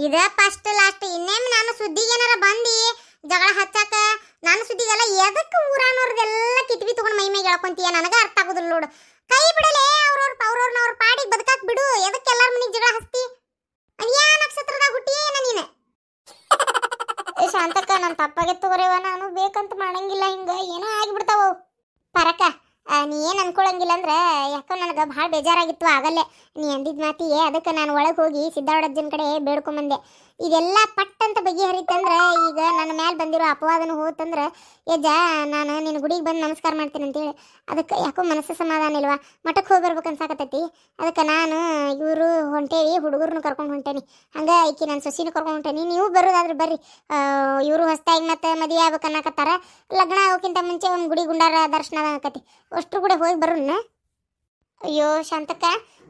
ಇದ first last ಇನ್ನೇಮ್ ನಾನು ಸುದ್ದಿಗೆ ಏನಾರ ಬಂದಿ ಜಗಳ ಹಚ್ಚಾಕ ನಾನು ಸುದ್ದಿಗೆಲ್ಲ ಎದಕ್ಕೆ ಊರಾನವ್ರದೆಲ್ಲ ಕಿತ್ವಿ ತಗೊಂಡು ಮೈ ಮೇಲೆ ಎಳ್ಕೊಂತೀಯ ನನಗ ಅರ್ಥ ಆಗುದಿಲ್ಲ ನೋಡು. ಕೈ ಬಿಡಲೇ ಅವ್ರವ್ರ ಪಾಡಿಗೆ ಬದುಕಾಕ್ ಬಿಡು. ಎದಕ್ಕೆ ಎಲ್ಲಾರ ಮನೆಗೆ ಜಗಳ ಹಚ್ತಿ? ಯಾ ನಕ್ಷತ್ರದಾಗ ಹುಟ್ಟಿ ಏನ ನೀನು? ಶಾಂತಕ್ಕ ನನ್ನ ತಪ್ಪಾಗೆ ತಗೋರೇವ, ನಾನು ಬೇಕಂತ ಮಾಡಂಗಿಲ್ಲ, ಹಿಂಗ ಏನೋ ಆಗಿಬಿಡ್ತಾವ ಪರಕ. ನೀ ಏನು ಅನ್ಕೊಳಂಗಿಲ್ಲ ಅಂದ್ರೆ ಯಾಕೋ ನನಗೆ ಭಾಳ ಬೇಜಾರಾಗಿತ್ತು ಆಗಲ್ಲೇ ನೀ ಅಂದಿದ್ದು ಮಾತಿಗೆ. ಅದಕ್ಕೆ ನಾನು ಒಳಗೆ ಹೋಗಿ ಸಿದ್ದಾವಡಜ್ಜನ ಕಡೆ ಬೇಡ್ಕೊಂಬಂದೆ. ಇದೆಲ್ಲ ಪಟ್ಟಂತ ಬಗೆಹರಿತಂದ್ರೆ ಈಗ ನನ್ನ ಮೇಲೆ ಬಂದಿರೋ ಅಪವಾದನು ಹೋತಂದ್ರೆ ಯಜ್ಜ ನಾನು ನಿನ್ನ ಗುಡಿಗೆ ಬಂದು ನಮಸ್ಕಾರ ಮಾಡ್ತೀನಿ ಅಂತೇಳಿ. ಅದಕ್ಕೆ ಯಾಕೋ ಮನಸ್ಸು ಸಮಾಧಾನ ಇಲ್ವಾ, ಮಠಕ್ಕೆ ಹೋಗಿ ಬರ್ಬೇಕು ಅನ್ಸಾಕತ್ತೈತಿ. ಅದಕ್ಕೆ ನಾನು ಇವರು ಹೊಂಟೇವಿ, ಹುಡುಗರನ್ನು ಕರ್ಕೊಂಡು ಹೊಂಟೇನಿ, ಹಂಗೆ ಈಕಿ ನನ್ನ ಸೊಸಿನೂ ಕರ್ಕೊಂಡು ಹೊಂಟೇನಿ. ನೀವು ಬರೋದಾದ್ರೆ ಬರ್ರಿ. ಇವರು ಹೊಸ್ತಾಗಿ ಮತ್ತೆ ಮದುವೆ ಆಗ್ಬೇಕು ಅನ್ನಕತ್ತಾರ. ಲಗ್ನ ಆಗೋಕ್ಕಿಂತ ಮುಂಚೆ ಒಂದು ಗುಡಿ ಗುಂಡಾರ ದರ್ಶನ ಆಕತಿ, ಅಷ್ಟ್ರು ಕೂಡ ಹೋಗಿ ಬರೋಣ. ಅಯ್ಯೋ ಶಾಂತಕ್ಕ,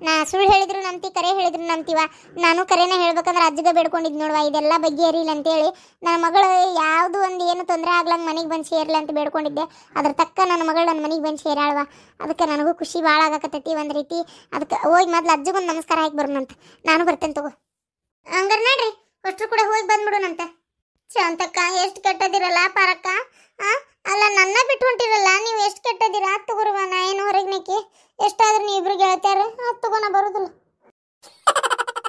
ನಾ ಸುಳ್ಳು ಹೇಳಿದ್ರು ನಂಬ್ತಿ, ಕರೆ ಹೇಳಿದ್ರು ನಂಬ್ತೀವ. ನಾನು ಕರೆನೇ ಹೇಳ್ಬೇಕಂದ್ರೆ ಅಜ್ಜಗ ಬೇಡ್ಕೊಂಡಿದ್ದು ನೋಡುವ ಇದೆಲ್ಲ ಬಗೆಹರಿಲ್ಲ ಅಂತೇಳಿ. ನನ್ನ ಮಗಳು ಯಾವುದು ಒಂದು ಏನು ತೊಂದರೆ ಆಗ್ಲಂಗೆ ಮನೆಗೆ ಬಂದು ಸೇರ್ಲಿ ಅಂತ ಬೇಡ್ಕೊಂಡಿದ್ದೆ. ಅದ್ರ ತಕ್ಕ ನನ್ನ ಮಗಳು ನನ್ನ ಮನೆಗೆ ಬಂದು ಸೇರಾಳ್ವ. ಅದಕ್ಕೆ ನನಗೂ ಖುಷಿ ಭಾಳ ಆಗಕತ್ತೈತಿ ಒಂದು ರೀತಿ. ಅದಕ್ಕೆ ಹೋಗಿ ಮೊದ್ಲು ಅಜ್ಜಗೊಂದು ನಮಸ್ಕಾರ ಹಾಕಿ ಬರೋಣಂತ. ನಾನು ಬರ್ತೇನೆ ತಗೋ. ಹಂಗಾರೆ ನೋಡ್ರಿ ಅಷ್ಟ್ರು ಕೂಡ ಹೋಗಿ ಬಂದ್ಬಿಡೋಣಂತ. ಶಾಂತಕ್ಕ ಎಷ್ಟು ಕೆಟ್ಟದಿರಲ್ಲ ಪಾರಕ್ಕ. ಅಲ್ಲ ನನ್ನ ಬಿಟ್ಟು ಹೊಂಟಿರಲ್ಲ ನೀವು, ಎಷ್ಟು ಕೆಟ್ಟದಿರ. ತಗೋರುವ ನಾ ಏನು ಹೊರಗ್ನೇಕಿ, ಎಷ್ಟಾದ್ರೂ ನೀವು ಇಬ್ರು ಗೆಳತಿಯಾರ. ತಗೋನ ಬರೋದಿಲ್ಲ.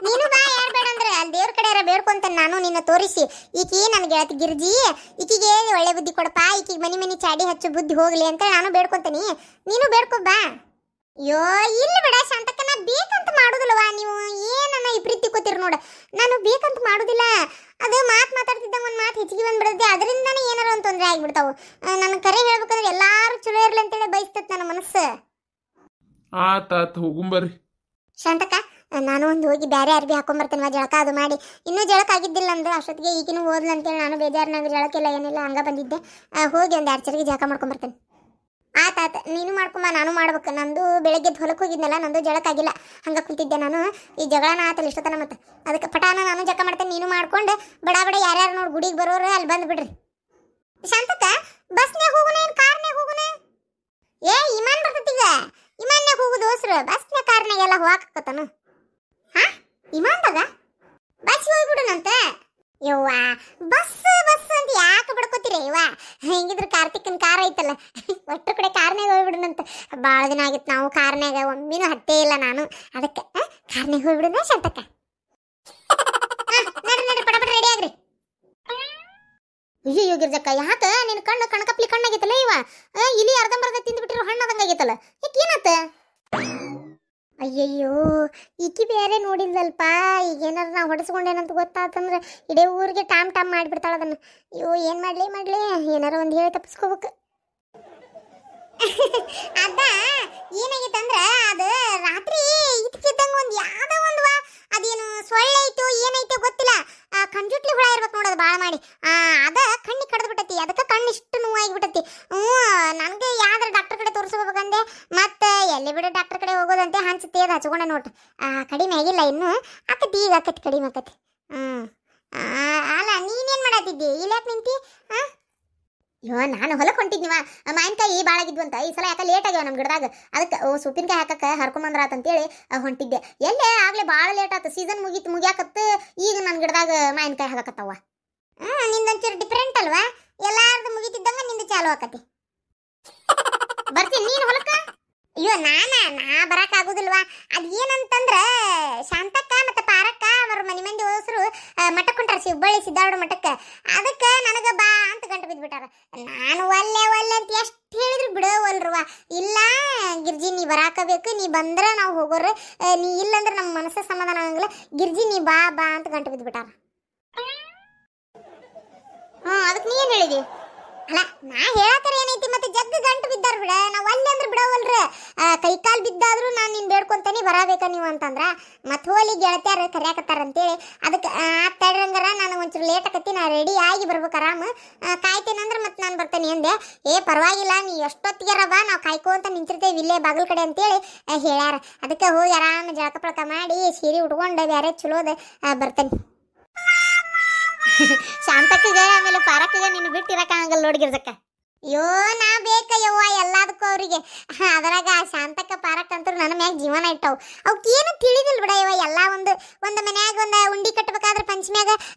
ನೀನು ಬಾ, ಯಾರು ಬೇಡ ಅಂದ್ರೆ ಅಲ್ಲಿ ದೇವ್ರ ಕಡೆ ಯಾರ ಬೇಡ್ಕೊಂತೇನೆ ನಾನು ನಿನ್ನ ತೋರಿಸಿ. ಈಕಿ ನನ್ನ ಗೆಳತಿ ಗಿರ್ಜಿ, ಈಕಿಗೆ ಒಳ್ಳೆ ಬುದ್ಧಿ ಕೊಡಪ್ಪ, ಈಕಿಗೆ ಮನಿ ಚಾಡಿ ಹಚ್ಚು ಬುದ್ಧಿ ಹೋಗ್ಲಿ ಅಂತ ನಾನು ಬೇಡ್ಕೊಂತೇನಿ. ನೀನು ಬೇಡ್ಕೊ ಬಾ. ಅಯ್ಯೋ ಇಲ್ಲಿ ಬಿಡ ಶಾಂತಕ್ಕ, ನಾ ಬೇಕಂತ ಮಾಡುದಿಲ್ಲವಾ. ನೀವು ಏನನ್ನ ಈ ಪ್ರೀತಿ ಕೂತಿರ್ ನೋಡ, ನಾನು ಬೇಕಂತ ಮಾಡುದಿಲ್ಲ. ಅದು ಮಾತಾಡ್ತಿದ್ದಂಗ ಒಂದು ಮಾತು ಹೆಚ್ಚಿಗೆ ಬಂದ್ಬಿಡುತ್ತೆ, ಅದರಿಂದನೇ ಏನಾರ ಒಂದು ತೊಂದರೆ ಆಗಿಬಿಡ್ತಾವು. ನನ್ನ ಕರೆ ಹೇಳ್ಬೇಕಂದ್ರೆ ಎಲ್ಲಾರು ಚಲೋ ಇರ್ಲಿ ಅಂತೇಳಿ ಬಯಸ್ತೈತೆ ನನ್ನ ಮನಸ್ಸು. ಆತಾತ್ ಹೋಗುಂಬರ್ರಿ. ಶಾಂತಕ್ಕ ನಾನು ಒಂದು ಹೋಗಿ ಬೇರೆ ಅರ್ಬಿ ಹಾಕೊಂಬರ್ತೇನೆ, ಜಳಕ ಅದು ಮಾಡಿ. ಇನ್ನೂ ಜಳಕ ಆಗಿದ್ದಿಲ್ಲ ಅಂದ್ರೆ ಅಷ್ಟೊತ್ತಿಗೆ ಈಗಿನೂ ಹೋದ್ಲು ಅಂತೇಳಿ ನಾನು ಬೇಜಾರಿನಾಗ ಜಳಕ್ಕೆಲ್ಲ ಏನಿಲ್ಲ ಹಂಗ ಬಂದಿದ್ದೆ. ಹೋಗಿ ಒಂದು 2 ಚರಿಗೆ ಜಳಕ ಮಾಡ್ಕೊಂಬರ್ತೇನೆ. ಆತಾತ ನೀನು ಮಾಡ್ಕೊಂಬ, ನಾನು ಮಾಡ್ಬೇಕು. ನಂದು ಬೆಳಗ್ಗೆ ಹೊಲಕ್ಕೆ ಹೋಗಿದ್ನಲ್ಲ, ನಂದು ಜಳಕ್ಕಾಗಿಲ್ಲ, ಹಂಗೆ ಕುಂತಿದ್ದೆ ನಾನು. ಈ ಜಗಳನ ಆತಲ್ಲ ಇಷ್ಟತನ ಮತ್ತೆ. ಅದಕ್ಕೆ ಪಟಾನ ನಾನು ಜಳಕ ಮಾಡ್ತೇನೆ, ನೀನು ಮಾಡ್ಕೊಂಡು ಬಡ ಯಾರ್ಯಾರು ನೋಡಿ ಗುಡಿಗೆ ಬರೋರು ಅಲ್ಲಿ ಬಂದು ಬಿಡ್ರಿ. ಶಾಂತಕ್ಕ ಬಸ್ನ್ಯಾಗ ಹೋಗುನ ಏನು ಕಾರ್ನ್ಯಾಗ ಹೋಗುನ? ಇಮಾನ್ ಬರ್ತೈತಿಗ, ಇಮಾನ್ಯಾಗ ಹೋಗುದು ದೋಸ್ರು, ಬಸ್ನ್ಯಾಗ ಕಾರ್ನ್ಯಾಗೆಲ್ಲ ಹೋಗಾಕತ್ತಾನು. ಇಮಾನ್ದಾಗ ಬಸ್ ಹೋಗ್ಬಿಡುನಂತ. ಯವ್ವ ಬಸ್ ಅಂತ ಯಾಕೆ ಬಡ್ಕೋತೀರಿ ಯವ್ವ? ಹೆಂಗಿದ್ರು ಕಾರ್ತಿಕನ್ ಕಾರ್ ಐತಲ್ಲ, ಒಟ್ಟರು ಕಡೆ ಕಾರ್ನ್ಯಾಗ ಹೋಗ್ಬಿಡುನಂತ. ಭಾಳ ದಿನ ಆಗಿತ್ತು ನಾವು ಕಾರ್ನ್ಯಾಗ ಒಮ್ಮಿನೂ ಹತ್ತೇ ಇಲ್ಲ ನಾನು. ಅದಕ್ಕೆ ಕಾರ್ನ್ಯಾಗ ಹೋಗ್ಬಿಡುನ ಶಾಂತಕ್ಕ. ನಡ್ರಿ ಪಟ ರೆಡಿ ಆಗ್ರಿ. ಅಯ್ಯೋ ಗಿರ್ಜಕ್ಕ ಯಾಕ ನಿನ್ನ ಕಣ್ಕಪ್ಲಿ ಕಣ್ಣಾಗೈತಲ್ಲ ಇವ? ಇಲ್ಲಿ ಅರ್ಧಂಬರ್ಧ ತಿಂದ್ಬಿಟ್ಟಿರೋ ಹಣ್ಣಾದಂಗ ಆಗೈತಲ್ಲ, ಯಾಕೆ ಏನಾತ? ಅಯ್ಯಯ್ಯೋ ಈಕಿ ಬೇರೆ ನೋಡಿಲ್ಲಲ್ಪ. ಈಗ ಏನಾರು ನಾವು ಹೊಡೆಸ್ಕೊಂಡೇನಂತ ಗೊತ್ತಾತಂದ್ರೆ ಇಡೀ ಊರಿಗೆ ಟಾಮ್ ಮಾಡಿಬಿಡ್ತಾಳ ಅದನ್ನು. ಅಯ್ಯೋ ಏನು ಮಾಡಲಿ ಏನಾರ ಒಂದು ಹೇಳಿ ತಪ್ಪಿಸ್ಕೋಬೇಕು. ಅದ ಏನಾಗಿತ್ತಂದ್ರೆ ಅದು ರಾತ್ರಿ ಇದಕ್ಕಿದ್ದಂಗೆ ಒಂದು ಯಾವುದೋ ಒಂದು ಅದೇನು ಸೊಳ್ಳೆ ಐತೋ ಏನೈತೋ ಗೊತ್ತಿಲ್ಲ, ಕಂಜುಟ್ಲಿ ಹುಳ ಇರ್ಬೇಕು ನೋಡೋದು ಭಾಳ ಮಾಡಿ. ಅದ ಕಣ್ಣಿಗೆ ಕಡ್ದು ಬಿಟ್ಟತಿ, ಅದಕ್ಕೆ ಕಣ್ಣು ಇಷ್ಟು ನೋವಾಗಿಬಿಟ್ಟತಿ. ನನಗೆ ಯಾವ್ದಾರ ಡಾಕ್ಟರ್ ಕಡೆ ತೋರಿಸ್ಕೋಬೇಕಂದೆ, ಮತ್ತೆ ಎಲ್ಲಿ ಬಿಡು ಡಾಕ್ಟರ್ ಕಡೆ ಹೋಗೋದಂತೆ ಹಂಚುತ್ತೇದು ಹಚ್ಕೊಂಡೆ ನೋಡ್ರಿ. ಕಡಿಮೆ ಆಗಿಲ್ಲ ಇನ್ನೂ, ಆಕತಿ ಈಗ ಆಕತಿ ಕಡಿಮೆ ಆಕತಿ. ಅಲ್ಲ ನೀನೇನು ಮಾಡತ್ತಿದ್ದಿ, ಇಲ್ಲಾಕೆ ನಿಂತಿ? ಅಯ್ಯೋ ನಾನು ಹೊಲಕ್ಕೆ ಹೊಂಟಿದ್ನಿವ, ಮಾವಿನಕಾಯಿ ಭಾಳಾಗಿದ್ವಂತ ಈ ಸಲ ಯಾಕೆ ಲೇಟ್ ಆಗ್ಯಾವ ನಮ್ಮ ಗಿಡದಾಗ. ಅದಕ್ಕೆ ಸೊಪ್ಪಿನಕಾಯಿ ಹಾಕಕ್ಕೆ ಹರ್ಕೊಂಬಂದ್ರಾತಂತೇಳಿ ಹೊಂಟಿದ್ದೆ. ಎಲ್ಲೇ ಆಗಲೇ ಭಾಳ ಲೇಟ್ ಆಯ್ತು, ಸೀಸನ್ ಮುಗ್ಯಾಕತ್ತು. ಈಗ ನನ್ನ ಗಿಡದಾಗ ಮಾವಿನಕಾಯಿ ಹಾಕತ್ತವ. ನಿಂದೊಂಚೂರು ಡಿಫ್ರೆಂಟ್ ಅಲ್ವಾ, ಎಲ್ಲಾರ್ದು ಮುಗಿತಿದ್ದಂಗೆ ನಿಂದು ಚಾಲು ಆಕತಿ. ಬರ್ತೀನಿ ನೀನು ಹೊಲಕ್ಕೆ? ಅಯ್ಯೋ ನಾ ಬರೋಕ್ಕಾಗೋದಿಲ್ವಾ. ಅದು ಏನಂತಂದ್ರೆ ಶಾಂತಕ್ಕ ಮತ್ತು ಪಾರಕ್ಕ ಅವ್ರ ಮಂದಿ ಹೋಸರು ಮಠಕ್ಕೆ ಹೊಂಟಾರ, ಹುಬ್ಬಳ್ಳಿ ಸಿದ್ದಾವಡ ಮಠಕ್ಕೆ. ಅದಕ್ಕೆ ನನಗೆ ಬಾ ಅಂತ ಗಂಟು ಬಿದ್ದುಬಿಟ್ಟಾರ. ನಾನು ಒಲ್ಲೆ ಅಂತ ಎಷ್ಟು ಹೇಳಿದ್ರು ಬಿಡೋವಲ್ರವ. ಇಲ್ಲ ಗಿರ್ಜಿ ನೀ ಬರಾಕಬೇಕು, ನೀ ಬಂದ್ರೆ ನಾವು ಹೋಗೋರು, ನೀ ಇಲ್ಲಂದ್ರೆ ನಮ್ಮ ಮನಸ್ಸು ಸಮಾಧಾನ ಆಗಂಗಿಲ್ಲ, ಗಿರ್ಜಿ ನೀ ಬಾ ಅಂತ ಗಂಟು ಬಿದ್ದುಬಿಟ್ಟಾರ. ಅದಕ್ಕೆ ನೀ ಏನು ಹೇಳಿದಿ? ಅಲ್ಲ ನಾ ಹೇಳಕರ ಏನೈತಿ, ಮತ್ತೆ ಜಗ್ಗ ಗಂಟು ಬಿದ್ದಾರ ಬಿಡ, ನಾವು ಅಲ್ಲೇ ಅಂದ್ರೆ ಬಿಡವಲ್ರ. ಕೈಕಾಲು ಬಿದ್ದಾದ್ರೂ ನಾನು ನಿನ್ನ ಬೇಡ್ಕೊಂತಾನೆ ಬರಬೇಕ ನೀವು ಅಂತಂದ್ರ ಮತ್ತೆ ಹೋಲಿ ಗೆಳತ್ಯಾರ ಕರ್ಯಾಕತ್ತಾರ ಅಂತೇಳಿ. ಅದಕ್ಕೆ ತಡ್ರಂಗಾರ ನಾನು ಒಂಚೂರು ಲೇಟ್ ಆಕತಿ, ನಾ ರೆಡಿ ಆಗಿ ಬರ್ಬೇಕು ಆರಾಮ. ಕಾಯ್ತೇನಂದ್ರೆ ಮತ್ತೆ ನಾನು ಬರ್ತೇನೆ ಅಂದೆ. ಪರವಾಗಿಲ್ಲ ನೀ ಎಷ್ಟೊತ್ತಿಗೆರ ಬಾ, ನಾವು ಕಾಯ್ಕೋಂತ ನಿಂತಿರ್ತೇವೆ ಇಲ್ಲೇ ಬಾಗಿಲು ಕಡೆ ಅಂತೇಳಿ ಹೇಳ್ಯಾರ. ಅದಕ್ಕೆ ಹೋಗಿ ಆರಾಮ ಜಳಕ ಪಳಕ ಮಾಡಿ ಸೀರೆ ಉಟ್ಕೊಂಡು ಬೇರೆ ಚಲೋದ ಬರ್ತೇನೆ. ಶಾಂತಕ್ಕಗ ಆಮೇಲೆ ಪಾರಕ್ಕಗ ನೀನು ಬಿಟ್ಟಿರಕ್ಕಾಗಲ್ಲ ನೋಡಿಗಿರ್ಸಕ್ಕ. ಅಯ್ಯೋ ನಾ ಬೇಕಯ್ಯವ್ವ ಎಲ್ಲದಕ್ಕೂ ಅವ್ರಿಗೆ. ಅದರಾಗ ಶಾಂತಕ್ಕ ಪಾರಕ್ಕ ಅಂತೂ ನನ್ನ ಮ್ಯಾಗ ಜೀವನ ಇಟ್ಟವು. ಅವಕ್ಕೇನು ತಿಳಿದಿಲ್ಲ ಬಿಡ ಇವ ಎಲ್ಲ ಒಂದು ಮನ್ಯಾಗ ಒಂದು ಉಂಡಿ ಕಟ್ಟಬೇಕಾದ್ರೆ ಪಂಚಮ್ಯಾಗ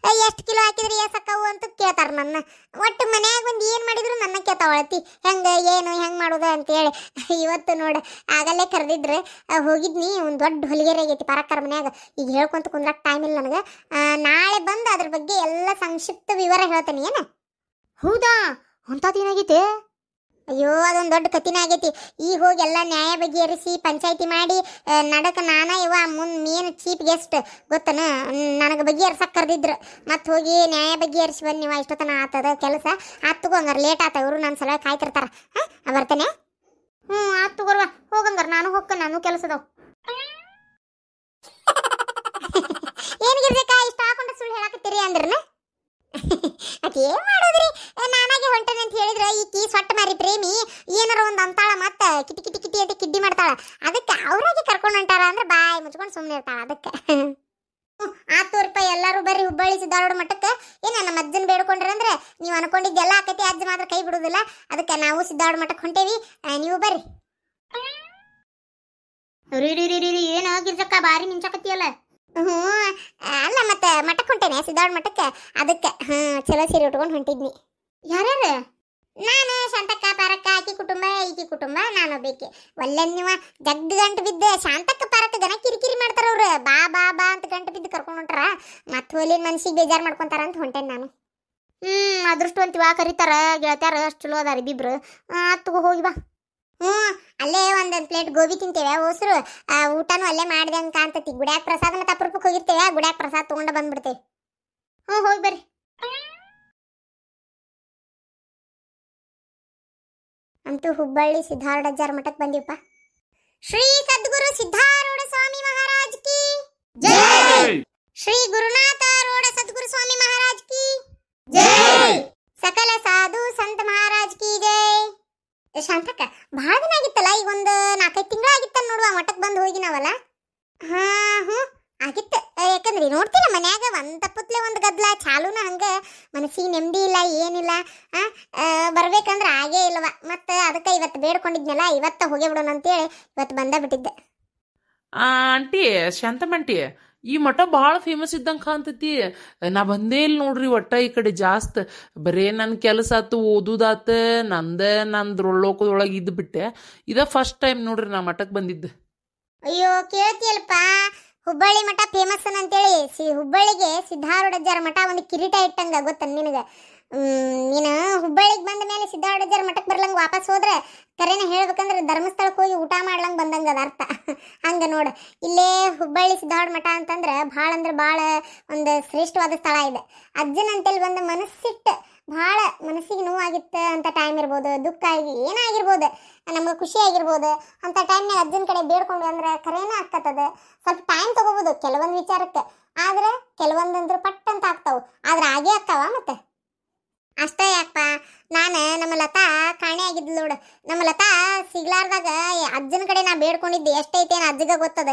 ಎಷ್ಟು ಕಿಲೋ ಹಾಕಿದ್ರಿ ಸಕ್ಕವು ಅಂತ ಕೇಳ್ತಾರ ನನ್ನ. ಒಟ್ಟು ಮನ್ಯಾಗ ಒಂದು ಏನು ಮಾಡಿದ್ರು ನನ್ನ ಕೇಳ್ತಾವಳತಿ ಹೆಂಗೆ ಏನು ಹೆಂಗೆ ಮಾಡೋದು ಅಂತೇಳಿ. ಇವತ್ತು ನೋಡು ಆಗಲ್ಲೇ ಕರೆದಿದ್ರೆ ಹೋಗಿದ್ನಿ, ಒಂದು ದೊಡ್ಡ ಹೊಲಿಗೆರೆ ಆಗೈತಿ ಪರಕ್ಕರ ಮನ್ಯಾಗ. ಈಗ ಹೇಳ್ಕೊಂತ ಕುಂದ್ರಕ್ಕೆ ಟೈಮ್ ಇಲ್ಲ ನನಗೆ. ನಾಳೆ ಬಂದು ಅದ್ರ ಬಗ್ಗೆ ಎಲ್ಲ ಸಂಕ್ಷಿಪ್ತ ವಿವರ ಹೇಳ್ತೇನೆ. ಏನು ಹೌದಾ ಅಂಥದ್ದೇನಾಗೈತೆ? ಅಯ್ಯೋ ಅದೊಂದು ದೊಡ್ಡ ಕತಿನ ಆಗೈತಿ. ಈಗ ಹೋಗಿ ಎಲ್ಲ ನ್ಯಾಯ ಬಗೆಹರಿಸಿ ಪಂಚಾಯತಿ ಮಾಡಿ ನಡಕ ನಾನ ಇವ ಮೇನ್ ಚೀಫ್ ಗೆಸ್ಟ್ ಗೊತ್ತನ ನನಗೆ ಬಗೆಹರ್ಸಕ್ಕೆ ಕರೆದಿದ್ರು. ಮತ್ತೆ ಹೋಗಿ ನ್ಯಾಯ ಬಗೆಹರಿಸಿ ಬನ್ನಿ ನೀವು, ಇಷ್ಟೊತ್ತನ ಆತದ ಕೆಲಸ. ಆತ್ ತಗೋ ಹಂಗಾರ ಲೇಟ್ ಆತ, ಇವರು ನನ್ನ ಸಲ ಕಾಯ್ತಿರ್ತಾರ. ಹಾಂ ಬರ್ತೇನೆ. ಆತ್ ತಗೋರ್ವ ಹೋಗಂಗಾರ ನಾನು ಹೋಗ್ತೇನೆ, ನಾನು ಕೆಲಸದವು. ಏನಿಗಿರ್ಬೇಕಾ ಇಷ್ಟ ಹಾಕೊಂಡು ಸುಳ್ಳು ಹೇಳಕತ್ತೀರಿ ಅಂದ್ರನ? ಅದೇ ಮಾಡೋದ್ರಿ, ನಾನಾಗೆ ಹೊಂಟೇನೆ ಅಂತ ಹೇಳಿದ್ರೆ ಈಕಿ ಸೊಟ್ಟ ಮಾರಿ ಪ್ರೇಮಿ ಏನಾರ ಒಂದು ಅಂತಾಳ ಮತ್ತೆ ಕಿಟಿ ಕಿಟಿ ಕಿಟಿ ಅಂತ ಕಿಡ್ಡಿ ಮಾಡ್ತಾಳ. ಅದಕ್ಕೆ ಅವ್ರಾಗೆ ಕರ್ಕೊಂಡು ಹೊಂಟಾರ ಅಂದ್ರೆ ಬಾಯಿ ಮುಚ್ಕೊಂಡು ಸುಮ್ಮನೆ ಇರ್ತಾಳ. ಅದಕ್ಕೆ ₹200 ಎಲ್ಲರೂ ಬರ್ರಿ ಹುಬ್ಬಳ್ಳಿ ಸಿದ್ದಾರೂಢ ಮಠಕ್ಕೆ. ಏನ ನಮ್ಮ ಅಜ್ಜನ ಬೇಡ್ಕೊಂಡ್ರೆ ಅಂದ್ರೆ ನೀವು ಅನ್ಕೊಂಡಿದ್ದೆಲ್ಲ ಆಕತಿ, ಅಜ್ಜ ಮಾತ್ರ ಕೈ ಬಿಡುದಿಲ್ಲ. ಅದಕ್ಕೆ ನಾವು ಸಿದ್ದಾರೂಢ ಮಠಕ್ಕೆ ಹೊಂಟೇವಿ, ನೀವು ಬರ್ರಿ. ಏನಾಗಿರ್ಸಕ್ಕ ಬಾರಿ ಮಿಂಚಾಕತ್ತಿಯಲ್ಲ? ಅಲ್ಲ ಮತ್ತೆ ಮಠಕ್ಕೆ ಹೊಂಟೇನೆ, ಸಿದ್ದಾರೂಢ ಮಠಕ್ಕೆ. ಅದಕ್ಕೆ ಚಲೋ ಸೀರೆ ಉಟ್ಕೊಂಡು ಹೊಂಟಿದ್ನಿ. ಯಾರ್ಯಾರು? ನಾನು, ಶಾಂತಕ್ಕ, ಪಾರಕ್ಕ, ಆಕಿ ಕುಟುಂಬ, ಈಕಿ ಕುಟುಂಬ, ನಾನು ಬೇಕೆ. ಒಳ್ಳೆ ನೀವು ಜಗ್ದು ಗಂಟು ಬಿದ್ದೆ ಶಾಂತಕ್ಕ ಪಾರಕ್ಕ ಗನ ಕಿರಿಕಿರಿ ಮಾಡ್ತಾರ ಅವ್ರು. ಬಾ ಬಾ ಬಾ ಅಂತ ಗಂಟು ಬಿದ್ದು ಕರ್ಕೊಂಡು ಹೊಂಟಾರ. ಮತ್ತೆ ಹೋಲಿನ ಮನ್ಸಿಗೆ ಬೇಜಾರು ಮಾಡ್ಕೊಂತಾರ ಅಂತ ಹೊಂಟೇನೆ ನಾನು. ಅದೃಷ್ಟವಂತಿವ ಕರೀತಾರ ಗೆಳತ್ಯಾರ, ಅಷ್ಟು ಚಲೋ ಅದಾರ ಇಬ್ಬಿಬ್ರು. ತಗೋ ಹೋಗಿ ಬಾ. ಅಲ್ಲೇ ಒಂದೊಂದು ಪ್ಲೇಟ್ ಗೋಬಿ ತಿಂತೇವೆ ಹೋಸ್ರು. ಊಟನೂ ಅಲ್ಲೇ ಮಾಡ್ದಂಗೆ ಕಾಣ್ತತಿ. ಗುಡ್ಯಾಗ ಪ್ರಸಾದ ಮತ್ತು ಅಪರೂಪಕ್ಕೆ ಹೋಗಿರ್ತೇವೆ, ಗುಡ್ಯಾಗ ಪ್ರಸಾದ ತೊಗೊಂಡು ಬಂದ್ಬಿಡ್ತೇವೆ. ಹೋಗಿ ಬರ್ರಿ. ಅಂತೂ ಹುಬ್ಬಳ್ಳಿ ಸಿದ್ದಾರೂಢ ಅಜ್ಜಾರ ಮಠಕ್ಕೆ ಬಂದಿವಪ್ಪ. ಶ್ರೀ ಸದ್ಗುರು ಸಿದ್ದಾರೂಢ ಸ್ವಾಮಿ ಮಹಾರಾಜ್ ಕಿ ಜೈ. ಶ್ರೀ ಗುರುನಾಥಾರೂಢ ಸದ್ಗುರು ಸ್ವಾಮಿ ಮಹಾರಾಜ್ ಕಿ ಜೈ. ಸಕಲ ಸಾಧು ಸಂತ ಮಹಾರಾಜ್ ಕಿ ಜೈ. ಶಾಂತಕ್ಕ ಭಾಳ ದಿನ ಆಗಿತ್ತಲ್ಲ, ಈಗ ಒಂದು 4-5 ತಿಂಗಳು ಆಗಿತ್ತ ನೋಡುವ ಮಠಕ್ಕೆ ಬಂದು ಹೋಗಿ ನಾವಲ್ಲ. ಆಗಿತ್ತು. ಯಾಕಂದ್ರೆ ನೋಡ್ತಿಲ್ಲ ಮನ್ಯಾಗ ಒಂದು ತಪ್ಪತ್ಲೆ ಒಂದು ಗದ್ಲ ಚಾಲೂನ, ಹಂಗೆ ಮನಸ್ಸಿಗೆ ನೆಮ್ಮದಿ ಇಲ್ಲ ಏನಿಲ್ಲ. ಬರ್ಬೇಕಂದ್ರೆ ಆಗೇ ಇಲ್ವ. ಮತ್ತು ಅದಕ್ಕೆ ಇವತ್ತು ಬೇಡ್ಕೊಂಡಿದ್ನಲ್ಲ, ಇವತ್ತು ಹೋಗಿ ಬಿಡೋಣ ಅಂತೇಳಿ ಇವತ್ತು ಬಂದ ಬಿಟ್ಟಿದ್ದೆ. ಆಂಟಿ ಶಾಂತಮ್ಮ ಆಂಟಿ, ಈ ಮಠ ಭಾಳ ಫೇಮಸ್ ಇದ್ದಂಗೆ ಕಾಣ್ತೈತಿ. ನಾ ಬಂದೇ ಇಲ್ಲ ನೋಡ್ರಿ ಒಟ್ಟ ಈ ಕಡೆ ಜಾಸ್ತಿ. ಬರೇ ನನ್ನ ಕೆಲಸ ಆತು, ಓದುದಾತ, ನಂದ್ರೊಳಗೆ ಇದ್ದು ಬಿಟ್ಟೆ. ಇದ ಫಸ್ಟ್ ಟೈಮ್ ನೋಡ್ರಿ ನಾ ಮಠಕ್ಕೆ ಬಂದಿದ್ದು. ಅಯ್ಯೋ ಕೇಳ್ತಿಯಲ್ಪ, ಹುಬ್ಬಳ್ಳಿ ಮಠ ಫೇಮಸ್ ಅಂತೇಳಿ. ಹುಬ್ಬಳ್ಳಿಗೆ ಸಿದ್ದಾರೂಢ ಅಜ್ಜಾರ ಮಠ ಒಂದು ಕಿರೀಟ ಇಟ್ಟಂಗ ಗೊತ್ತ ನಿನಗೆ. ನೀನು ಹುಬ್ಬಳ್ಳಿಗೆ ಬಂದ ಮೇಲೆ ಸಿದ್ದಾರೂಢ ಅಜ್ಜಾರ ಮಠಕ್ಕೆ ಬರ್ಲಂಗೆ ವಾಪಸ್ ಹೋದ್ರೆ ಕರೆನ ಹೇಳ್ಬೇಕಂದ್ರೆ ಧರ್ಮಸ್ಥಳಕ್ಕೆ ಹೋಗಿ ಊಟ ಮಾಡ್ಲಂಗೆ ಬಂದಂಗೆ ಅದ ಅರ್ಥ. ಹಂಗೆ ನೋಡು, ಇಲ್ಲೇ ಹುಬ್ಬಳ್ಳಿ ಸಿದ್ದಾರೂಢ ಮಠ ಅಂತಂದ್ರೆ ಭಾಳ ಅಂದ್ರೆ ಭಾಳ ಒಂದು ಶ್ರೇಷ್ಠವಾದ ಸ್ಥಳ ಇದೆ. ಅಜ್ಜನಂತೇಳಿ ಬಂದು ಮನಸ್ಸಿಟ್ಟು ಭಾಳ ಮನಸ್ಸಿಗೆ ನೋವಾಗಿತ್ತು ಅಂತ ಟೈಮ್ ಇರ್ಬೋದು, ದುಃಖ ಆಗಿ ಏನಾಗಿರ್ಬೋದು, ನಮಗೆ ಖುಷಿ ಆಗಿರ್ಬೋದು ಅಂತ ಟೈಮ್ನಾಗ ಅಜ್ಜನ ಕಡೆ ಬೇಡ್ಕೊಂಡು ಅಂದ್ರೆ ಕರೇನ ಆಗ್ತದ. ಸ್ವಲ್ಪ ಟೈಮ್ ತಗೋಬೋದು ಕೆಲವೊಂದು ವಿಚಾರಕ್ಕೆ, ಆದ್ರೆ ಕೆಲವೊಂದಂದ್ರೆ ಪಟ್ ಅಂತ ಆಗ್ತಾವು, ಆದ್ರೆ ಆಗೇ ಆಗ್ತಾವ. ಮತ್ತೆ ಅಷ್ಟೇ ಯಾಕಪ್ಪ, ನಾನು ನಮ್ಮ ಲತಾ ಕಾಣೆ ಆಗಿದ್ಲು ನೋಡು. ನಮ್ಮ ಲತಾ ಸಿಗ್ಲಾರ್ದಾಗ ಅಜ್ಜನ ಕಡೆ ನಾ ಬೇಡ್ಕೊಂಡಿದ್ದೆ. ಎಷ್ಟೈತೆ ಏನು ಅಜ್ಜಗ ಗೊತ್ತದ.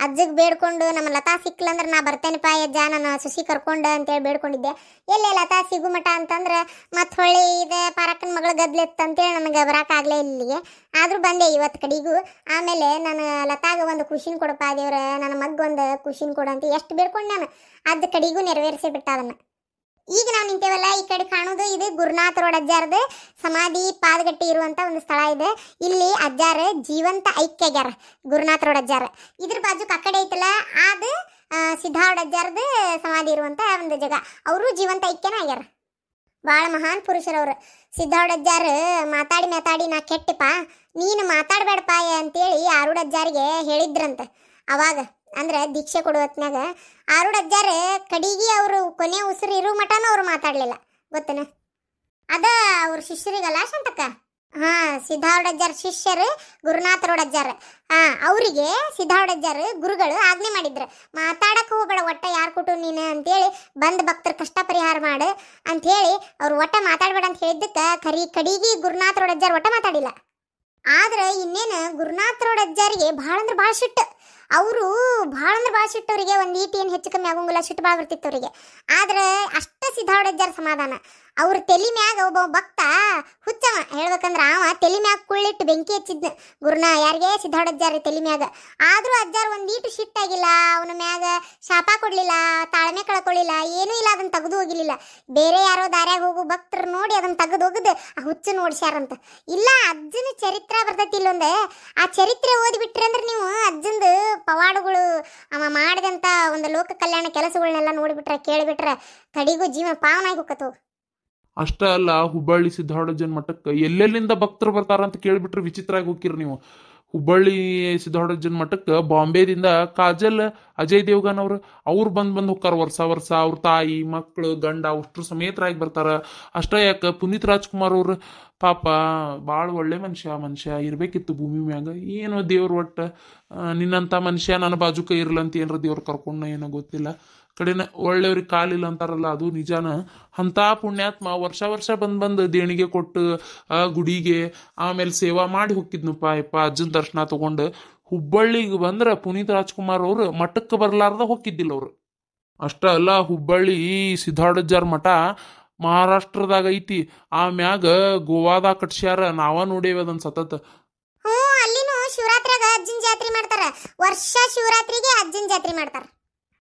ಅಜ್ಜಗೆ ಬೇಡ್ಕೊಂಡು ನಮ್ಮ ಲತಾ ಸಿಕ್ಲಂದ್ರೆ ನಾ ಬರ್ತೇನೆಪ್ಪ ಅಜ್ಜ, ನಾನು ಸುಸಿ ಕರ್ಕೊಂಡು ಅಂತೇಳಿ ಬೇಡ್ಕೊಂಡಿದ್ದೆ. ಎಲ್ಲೇ ಲತಾ ಸಿಗು ಮಠ ಅಂತಂದ್ರೆ ಮತ್ತೆ ಹೊಳ್ಳಿ ಇದೆ ಪಾರಕ್ಕನ ಮಗಳ ಗದ್ಲೆತ್ತು ಅಂತೇಳಿ ನನಗೆ ಬರೋಕ್ಕಾಗಲೇ ಇಲ್ಲಿಗೆ. ಆದರೂ ಬಂದೆ ಇವತ್ತು ಕಡೆಗೂ. ಆಮೇಲೆ ನಾನು ಲತಾಗ ಒಂದು ಖುಷಿನ ಕೊಡಪ್ಪ ದೇವ್ರ, ನನ್ನ ಮಗ ಒಂದು ಖುಷಿನ ಕೊಡು ಅಂತ ಎಷ್ಟು ಬೇಡ್ಕೊಂಡು ನಾನು ಅದ್ ಕಡೆಗೂ ನೆರವೇರಿಸಿ ಬಿಟ್ಟ ಅದನ್ನು. ಈಗ ನಾವು ನಿಂತೇವಲ್ಲ, ಈ ಕಡೆ ಕಾಣೋದು ಇದು ಗುರುನಾಥಾರೂಢ ಅಜ್ಜಾರದು ಸಮಾಧಿ ಪಾದಗಟ್ಟಿ ಇರುವಂತ ಒಂದು ಸ್ಥಳ ಇದೆ. ಇಲ್ಲಿ ಅಜ್ಜಾರ ಜೀವಂತ ಐಕ್ಯ ಆಗ್ಯಾರ, ಗುರುನಾಥಾರೂಢ ಅಜ್ಜಾರ. ಇದ್ರ ಬಾಜು ಕಕ್ಕಡೆ ಐತಲ್ಲ, ಅದು ಸಿದ್ದಾರೂಢ ಅಜ್ಜಾರದು ಸಮಾಧಿ ಇರುವಂತ ಒಂದು ಜಾಗ. ಅವರು ಜೀವಂತ ಐಕ್ಯನ ಆಗ್ಯಾರ. ಭಾಳ ಮಹಾನ್ ಪುರುಷರವ್ರು. ಸಿದ್ದಾರೂಢ ಅಜ್ಜಾರ ಮಾತಾಡಿ ನಾ ಕೆಟ್ಟಿಪ್ಪ, ನೀನು ಮಾತಾಡಬೇಡಪ್ಪ ಅಂತೇಳಿ ಆರೂಢ ಅಜ್ಜಾರಿಗೆ ಹೇಳಿದ್ರಂತ. ಅವಾಗ ಅಂದ್ರೆ ದೀಕ್ಷೆ ಕೊಡೋ ಹೊತ್ನಾಗ ಆರೂಢ ಅಜ್ಜಾರ ಕಡಿಗೆ ಅವರು ಕೊನೆ ಉಸಿರು ಇರೋ ಮಠನೂ ಅವ್ರು ಮಾತಾಡ್ಲಿಲ್ಲ ಗೊತ್ತನ. ಅದ ಅವ್ರ ಶಿಷ್ಯರಿಗಲ್ಲ ಶಾಂತಕ್ಕ, ಸಿದ್ದಾರೂಢ ಅಜ್ಜಾರ ಶಿಷ್ಯರು ಗುರುನಾಥಾರೂಢ ಅಜ್ಜಾರ. ಅವರಿಗೆ ಸಿದ್ದಾರೂಢ ಅಜ್ಜಾರ ಗುರುಗಳು ಆಜ್ಞೆ ಮಾಡಿದ್ರು, ಮಾತಾಡಕ್ಕೆ ಹೋಗ್ಬೇಡ ಒಟ್ಟ ಯಾರು ಕೊಟ್ಟು ನೀನು ಅಂತೇಳಿ, ಬಂದ ಭಕ್ತರ ಕಷ್ಟ ಪರಿಹಾರ ಮಾಡು ಅಂಥೇಳಿ ಅವ್ರು ಒಟ್ಟ ಮಾತಾಡ್ಬೇಡ ಅಂತ ಹೇಳಿದ್ದಕ್ಕೆ ಕಡಿಗೆ ಗುರುನಾಥಾರೂಢ ಅಜ್ಜಾರ ಒಟ್ಟ ಮಾತಾಡಿಲ್ಲ. ಆದ್ರೆ ಇನ್ನೇನು ಗುರುನಾಥಾರೂಢ ಅಜ್ಜಾರಿಗೆ ಭಾಳ ಅಂದ್ರೆ ಭಾಳ ಸಿಟ್ಟು. ಅವರು ಭಾಳ ಅಂದ್ರೆ ಭಾಳ ಸಿಟ್ಟು. ಅವರಿಗೆ ಒಂದು ಈಟಿ ಏನು ಹೆಚ್ಚು ಕಮ್ಮಿ ಆಗೋಂಗಿಲ್ಲ, ಸಿಟ್ಟು ಭಾಳ ಬರ್ತಿತ್ತು ಅವರಿಗೆ. ಆದ್ರೆ ಅಷ್ಟ ಸಿದ್ದಾರೂಢ ಅಜ್ಜಾರ ಸಮಾಧಾನ. ಅವ್ರ ತಲಿ ಮ್ಯಾಗ ಒಬ್ಬ ಭಕ್ತ ಹುಚ್ಚವ ಹೇಳ್ಬೇಕಂದ್ರ ಅವ ತಲಿ ಮ್ಯಾಗ ಕುಳ್ಳಿಟ್ಟು ಬೆಂಕಿ ಹಚ್ಚಿದ್ನ ಗುರುನ ಯಾರಿಗೆ ಸಿದ್ಧಾಡಜ್ಜಾರಿ ತಲಿ ಮ್ಯಾಗ. ಆದ್ರೂ ಅಜ್ಜಾರ್ ಒಂದೀಟು ಶಿಟ್ಟಾಗಿಲ್ಲ, ಅವನ ಮ್ಯಾಗ ಶಾಪ ಕೊಡ್ಲಿಲ್ಲ, ತಾಳ್ಮೆ ಕಳ್ಕೊಳ್ಳಿಲ್ಲ, ಏನೂ ಇಲ್ಲ, ಅದನ್ನ ತೆಗೆದು ಹೋಗಿಲಿಲ್ಲ. ಬೇರೆ ಯಾರೋ ದಾರ್ಯಾಗ ಹೋಗು ಭಕ್ತರು ನೋಡಿ ಅದನ್ನ ತೆಗೆದು ಹೋಗದು ಆ ಹುಚ್ಚು ನೋಡ್ಸ್ಯಾರಂತ. ಇಲ್ಲ ಅಜ್ಜನ ಚರಿತ್ರೆ ಬರ್ತೈತಿ ಇಲ್ಲೊಂದು, ಆ ಚರಿತ್ರೆ ಓದಿಬಿಟ್ರಿ ಅಂದ್ರೆ ನೀವು ಅಜ್ಜಂದು ಪವಾಡಗಳು ಅವ ಮಾಡಿದಂತ ಒಂದು ಲೋಕ ಕಲ್ಯಾಣ ಕೆಲಸಗಳನ್ನೆಲ್ಲ ನೋಡಿಬಿಟ್ರೆ ಕೇಳಿಬಿಟ್ರೆ ಕಡಿಗೂ ಜೀವನ ಪಾವನಾಗಿ ಹೋಗತ್ತು. ಅಷ್ಟ ಅಲ್ಲ, ಹುಬ್ಬಳ್ಳಿ ಸಿದ್ಧಾರೂಢಜ್ಜನ ಮಠಕ್ಕೆ ಎಲ್ಲೆಲ್ಲಿಂದ ಭಕ್ತರು ಬರ್ತಾರ ಅಂತ ಕೇಳಿಬಿಟ್ರೆ ವಿಚಿತ್ರ ಆಗಿ ಹೋಗಿರಿ ನೀವು. ಹುಬ್ಬಳ್ಳಿ ಸಿದ್ಧಾರೂಢಜ್ಜನ ಮಠಕ್ಕೆ ಬಾಂಬೆದಿಂದ ಕಾಜಲ್ ಅಜಯ್ ದೇವ್ಗನ್ ಅವ್ರು ಬಂದು ಹೋಗ್ತಾರ ವರ್ಷ ವರ್ಷ. ಅವ್ರ ತಾಯಿ ಮಕ್ಕಳು ಗಂಡ ಅಷ್ಟ್ರು ಸಮೇತರಾಗಿ ಬರ್ತಾರ. ಅಷ್ಟ ಯಾಕೆ ಪುನೀತ್ ರಾಜ್ಕುಮಾರ್ ಅವ್ರು ಪಾಪ ಭಾಳ ಒಳ್ಳೆ ಮನುಷ್ಯ ಇರ್ಬೇಕಿತ್ತು ಭೂಮಿ ಮ್ಯಾಗ. ಏನೋ ದೇವ್ರ ಒಟ್ಟು ನಿನ್ನಂಥ ಮನುಷ್ಯ ನನ್ನ ಬಾಜುಕ ಇರ್ಲಂತ ಏನಾರ ದೇವ್ರು ಕರ್ಕೊಂಡು ಏನೋ ಗೊತ್ತಿಲ್ಲ. ಕಡೆನ ಒಳ್ಳೆಯವ್ರಿಗೆ ಕಾಲಿಲ್ಲ ಅಂತಾರಲ್ಲ, ಅದು ನಿಜಾನ. ಅಂಥ ಪುಣ್ಯಾತ್ಮ ವರ್ಷ ಬಂದು ದೇಣಿಗೆ ಕೊಟ್ಟು ಗುಡಿಗೆ ಆಮೇಲೆ ಸೇವಾ ಮಾಡಿ ಹೋಗಿದ್ನಪ್ಪ ಯಪ್ಪ. ಅಜ್ಜನ ದರ್ಶನ ತಗೊಂಡು ಹುಬ್ಬಳ್ಳಿಗೆ ಬಂದ್ರೆ ಪುನೀತ್ ರಾಜ್ಕುಮಾರ್ ಅವ್ರು ಮಠಕ್ಕೆ ಬರ್ಲಾರ್ದ ಹೋಗಿದ್ದಿಲ್ಲ ಅವ್ರು. ಅಷ್ಟ ಅಲ್ಲ, ಹುಬ್ಬಳ್ಳಿ ಸಿದ್ಧಾರೂಢಜ್ಜರ ಮಠ ಮಹಾರಾಷ್ಟ್ರದಾಗ ಐತಿ. ಆಮ್ಯಾಗ ಗೋವಾದಾಗ ಕಟ್ಸ್ಯಾರ, ನಾವ ನೋಡೇವಿ ಅದನ್ನ ಸತತ. ಅಲ್ಲಿನೂ ಶಿವರಾತ್ರಿಯಾಗ ಅಜ್ಜನ ಜಾತ್ರೆ ಮಾಡ್ತಾರ. ವರ್ಷ ಶಿವರಾತ್ರಿಗೆ ಅಜ್ಜನ ಜಾತ್ರೆ ಮಾಡ್ತಾರ.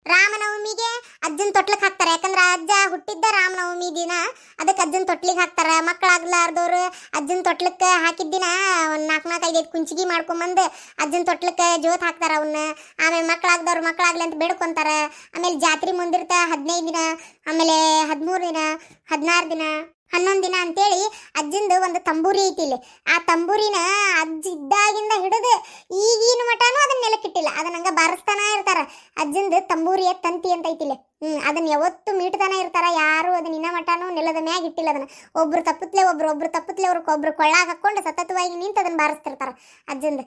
ರಾಮನವಮಿಗೆ ಅಜ್ಜನ ತೊಟ್ಲಕ್ಕೆ ಹಾಕ್ತಾರೆ, ಯಾಕಂದ್ರೆ ಅಜ್ಜ ಹುಟ್ಟಿದ್ದ ರಾಮನವಮಿ ದಿನ, ಅದಕ್ಕೆ ಅಜ್ಜನ ತೊಟ್ಲಿಗೆ ಹಾಕ್ತಾರೆ. ಮಕ್ಕಳಾಗ್ಲಾರ್ದವ್ರು ಅಜ್ಜನ ತೊಟ್ಲಕ್ಕೆ ಹಾಕಿದ ದಿನ ಒಂದು 4-5 ಕುಂಚಿಗೆ ಮಾಡ್ಕೊಂಬಂದು ಅಜ್ಜನ ತೊಟ್ಲಕ್ಕೆ ಜೋತ್ ಹಾಕ್ತಾರ ಅವನ್ನ. ಆಮೇಲೆ ಮಕ್ಕಳಾಗ್ದವ್ರು ಮಕ್ಕಳಾಗ್ಲಿ ಅಂತ ಬೇಡ್ಕೊಂತಾರ. ಆಮೇಲೆ ಜಾತ್ರೆ ಮುಂದಿರ್ತ 15 ದಿನ, ಆಮೇಲೆ 13 ದಿನ, 16 ದಿನ, 11 ದಿನ ಅಂತೇಳಿ ಅಜ್ಜಂದು ಒಂದು ತಂಬೂರಿ ಐತಿ ಇಲ್ಲಿ. ಆ ತಂಬೂರಿನ ಅಜ್ಜ ಇದ್ದಾಗಿಂದ ಹಿಡಿದು ಈಗಿನ ಮಠನೂ ಅದನ್ನ ನೆಲಕ್ಕಿಟ್ಟಿಲ್ಲ, ಅದನ್ನ ಹಂಗ ಬಾರಿಸ್ತಾನ ಇರ್ತಾರ. ಅಜ್ಜಂದು ತಂಬೂರಿಯ ತಂತಿ ಅಂತ ಐತಿಲ್ಲ, ಅದನ್ನ ಯಾವತ್ತು ಮೀಟ್ತಾನ ಇರ್ತಾರ. ಯಾರು ಅದನ್ನ ಇನ್ನ ಮಠನೂ ನೆಲದ ಮ್ಯಾಗ ಇಟ್ಟಿಲ್ಲ. ಅದನ್ನ ಒಬ್ರು ತಪ್ಪತ್ಲೆ ಒಬ್ರು ಕೊಳ್ಳಾಗ ಹಾಕೊಂಡು ಸತತವಾಗಿ ನಿಂತು ಅದನ್ನ ಬಾರಿಸ್ತಿರ್ತಾರ. ಅಜ್ಜಂದು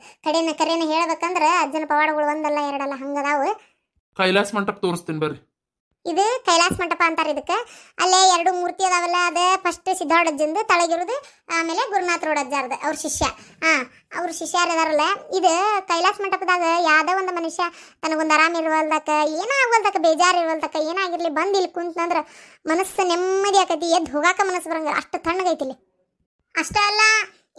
ಕರೆನ ಹೇಳ್ಬೇಕಂದ್ರೆ ಅಜ್ಜನ ಪವಾಡಗಳು ಒಂದಲ್ಲ ಎರಡಲ್ಲ ಹಂಗದಾವು. ಕೈಲಾಸ ಮಂಟಪ ತೋರಿಸ್ತೀನಿ ಬರ್ರಿ. ಇದು ಕೈಲಾಸ ಮಂಟಪ ಅಂತಾರೆ ಇದಕ್ಕೆ. ಅಲ್ಲೇ 2 ಮೂರ್ತಿ ಅದಾವಲ್ಲ, ಅದೇ ಫಸ್ಟ್ ಸಿದ್ಧಾರೂಢಜ್ಜಂದು ತಳಗಿರೋದು, ಆಮೇಲೆ ಗುರುನಾಥ ರೋಡಜ್ಜಾರ್ದು ಅವ್ರ ಶಿಷ್ಯ. ಅವ್ರ ಶಿಷ್ಯರಿದಾರಲ್ಲ, ಇದು ಕೈಲಾಸ ಮಂಟಪದಾಗ ಯಾವ್ದೋ ಒಂದು ಮನುಷ್ಯ ತನಗೊಂದು ಆರಾಮ ಇರುವಲ್ದಕ್ಕ, ಏನಾಗವಲ್ದಕ್ಕ, ಬೇಜಾರು ಇರುವಲ್ದಕ್ಕ, ಏನಾಗಿರ್ಲಿ ಬಂದು ಇಲ್ಲಿ ಕುಂತಂದ್ರೆ ಮನಸ್ಸು ನೆಮ್ಮದಿ ಆಕತಿ, ಎದ್ದು ಹೋಗಾಕ ಮನಸ್ಸು ಬರಂಗಿಲ್ಲ, ಅಷ್ಟು ತಣ್ಣಗೈತಿ ಇಲ್ಲಿ. ಅಷ್ಟ ಅಲ್ಲ,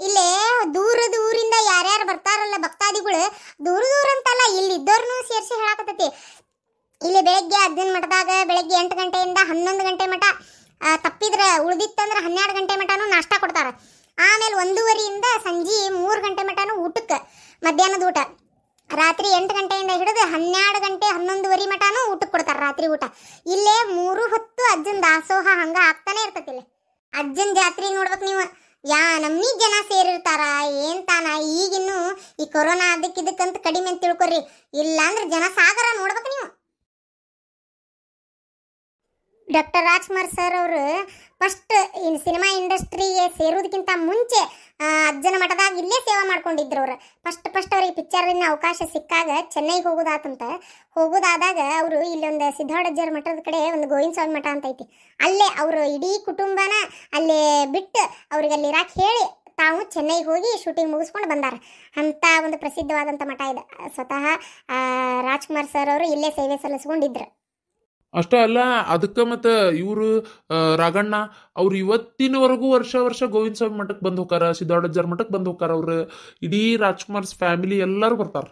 ಇಲ್ಲೇ ದೂರದ ಊರಿಂದ ಯಾರ್ಯಾರು ಬರ್ತಾರಲ್ಲ ಭಕ್ತಾದಿಗಳು, ದೂರ ಅಂತಲ್ಲ, ಇಲ್ಲಿ ಇದ್ದವ್ರನ್ನೂ ಸೇರಿಸಿ ಹೇಳಾಕತ್ತೈತಿ. ಇಲ್ಲಿ ಬೆಳಗ್ಗೆ ಅಜ್ಜನ ಮಠದಾಗ ಬೆಳಗ್ಗೆ 8 ಗಂಟೆಯಿಂದ 11 ಗಂಟೆ ಮಠ, ತಪ್ಪಿದ್ರೆ ಉಳಿದಿತ್ತಂದ್ರೆ 12 ಗಂಟೆ ಮಠನೂ ನಾಷ್ಟ ಕೊಡ್ತಾರೆ. ಆಮೇಲೆ 1:15ರಿಂದ ಸಂಜೆ 3 ಗಂಟೆ ಮಠನೂ ಊಟಕ್ಕೆ, ಮಧ್ಯಾಹ್ನದ ಊಟ. ರಾತ್ರಿ 8 ಗಂಟೆಯಿಂದ ಹಿಡಿದು 12 ಗಂಟೆ 11:15 ಮಠನೂ ಊಟಕ್ಕೆ ಕೊಡ್ತಾರೆ, ರಾತ್ರಿ ಊಟ. ಇಲ್ಲೇ 3 ಹೊತ್ತು ಅಜ್ಜನ ದಾಸೋಹ ಹಂಗ ಆಗ್ತಾನೆ ಇರ್ತತಿ ಇಲ್ಲಿ. ಅಜ್ಜನ ಜಾತ್ರೆ ನೋಡ್ಬೇಕು ನೀವು, ನಮ್ನಿ ಜನ ಸೇರಿರ್ತಾರ. ಏನ್ ತಾನ ಈಗಿನ್ನು ಈ ಕೊರೋನಾ ಅದಕ್ಕಿದಕ್ಕಂತ ಕಡಿಮೆ ಅಂತ ತಿಳ್ಕೊರಿ, ಇಲ್ಲಾಂದ್ರೆ ಜನ ಸಾಗರ ನೋಡ್ಬೇಕು ನೀವು. ಡಾಕ್ಟರ್ ರಾಜ್ಕುಮಾರ್ ಸರ್ ಅವರು ಫಸ್ಟ್ ಸಿನಿಮಾ ಇಂಡಸ್ಟ್ರಿಗೆ ಸೇರೋದಕ್ಕಿಂತ ಮುಂಚೆ ಅಜ್ಜನ ಮಠದಾಗ ಇಲ್ಲೇ ಸೇವಾ ಮಾಡ್ಕೊಂಡಿದ್ರು ಅವ್ರು. ಫಸ್ಟ್ ಅವ್ರಿಗೆ ಪಿಕ್ಚರಿನ ಅವಕಾಶ ಸಿಕ್ಕಾಗ ಚೆನ್ನೈಗೆ ಹೋಗೋದಾದಾಗ ಅವರು ಇಲ್ಲೊಂದು ಸಿದ್ಧಾರೂಢಜ್ಜರ ಮಠದ ಕಡೆ ಒಂದು ಗೋವಿಂದ ಸ್ವಾಮಿ ಮಠ ಅಂತ ಐತಿ, ಅಲ್ಲೇ ಅವರು ಇಡೀ ಕುಟುಂಬನ ಅಲ್ಲೇ ಬಿಟ್ಟು ಅವ್ರಿಗೆ ಅಲ್ಲಿ ಇರಾಕ್ ಹೇಳಿ ತಾವು ಚೆನ್ನೈಗೆ ಹೋಗಿ ಶೂಟಿಂಗ್ ಮುಗಿಸ್ಕೊಂಡು ಬಂದಾರ. ಅಂತ ಒಂದು ಪ್ರಸಿದ್ಧವಾದಂಥ ಮಠ ಇದೆ. ಸ್ವತಃ ರಾಜ್ಕುಮಾರ್ ಸರ್ ಅವರು ಇಲ್ಲೇ ಸೇವೆ ಸಲ್ಲಿಸ್ಕೊಂಡಿದ್ರು. ಅಷ್ಟೇ ಅಲ್ಲ, ಅದಕ್ಕೆ ಮತ್ತು ಇವರು ರಾಘಣ್ಣ ಅವ್ರು ಇವತ್ತಿನವರೆಗೂ ವರ್ಷ ಗೋವಿಂದ ಸ್ವಾಮಿ ಮಠಕ್ಕೆ ಬಂದು ಹೋಗಾರ, ಸಿದ್ಧಾರೂಢಜ್ಜರ ಮಠಕ್ಕೆ ಬಂದು ಹೋಗಾರ. ಅವ್ರು ಇಡೀ ರಾಜ್ಕುಮಾರ್ಸ್ ಫ್ಯಾಮಿಲಿ ಎಲ್ಲರೂ ಬರ್ತಾರೆ.